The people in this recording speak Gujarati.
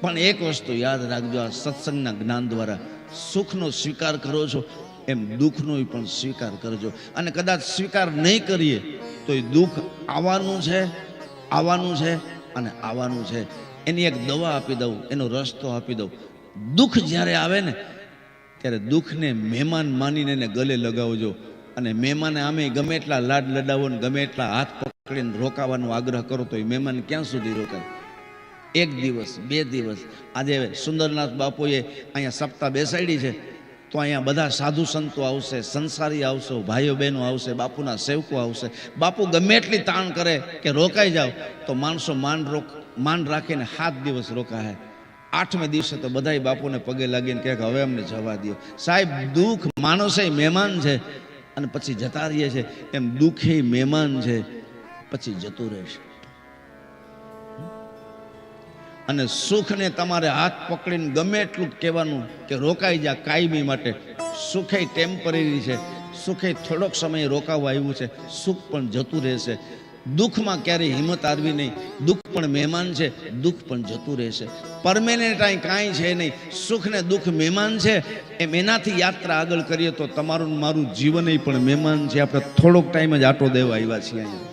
પણ એક વસ્તુ યાદ રાખજો, આ સત્સંગના જ્ઞાન દ્વારા સુખનો સ્વીકાર કરો છો એમ દુઃખનો પણ સ્વીકાર કરજો. અને કદાચ સ્વીકાર નહીં કરીએ તો એ દુઃખ આવવાનું છે, આવવાનું છે અને આવવાનું છે. એની એક દવા આપી દઉં, એનો રસ્તો આપી દઉં. દુઃખ જ્યારે આવે ને ત્યારે દુઃખને મહેમાન માનીને એને ગલે લગાવજો. અને મહેમાને આમે ગમે એટલા લાડ લડાવો ને ગમે એટલા હાથ પકડીને રોકાવાનો આગ્રહ કરો તો એ મહેમાન ક્યાં સુધી રોકાય? એક દિવસ, બે દિવસ. આજે સુંદરનાથ બાપુએ અહીંયા સપ્તાહ બેસાડી છે તો અહીંયા બધા સાધુ સંતો આવશે, સંસારી આવશે, ભાઈઓ બહેનો આવશે, બાપુના સેવકો આવશે. બાપુ ગમે એટલી તાણ કરે કે રોકાઈ જાવ તો માણસો માન રાખીને 7 દિવસ રોકાય. 8મે દિવસે તો બધાય બાપુને પગે લાગીને કહે કે હવે અમને જવા દો. સાહેબ, દુઃખ માણસે મહેમાન છે અને પછી જતા રહીએ છે, એમ દુઃખે મહેમાન છે, પછી જતું રહેશે. અને સુખને તમારે હાથ પકડીને ગમે એટલું કહેવાનું કે રોકાઈ જા કાયમી માટે. સુખે ટેમ્પરરી છે, સુખે થોડોક સમય રોકાવા આવ્યું છે, સુખ પણ જતું રહેશે. દુઃખમાં ક્યારેય હિંમત હારવી નહીં. દુઃખ પણ મહેમાન છે, દુઃખ પણ જતું રહેશે. પરમેનન્ટ કાંઈ છે નહીં. સુખ ને દુઃખ મહેમાન છે, એમ એનાથી યાત્રા આગળ કરીએ તો તમારું મારું જીવન પણ મહેમાન છે. આપણે થોડોક ટાઈમ જ આટો દેવા આવ્યા છીએ અહીંયા.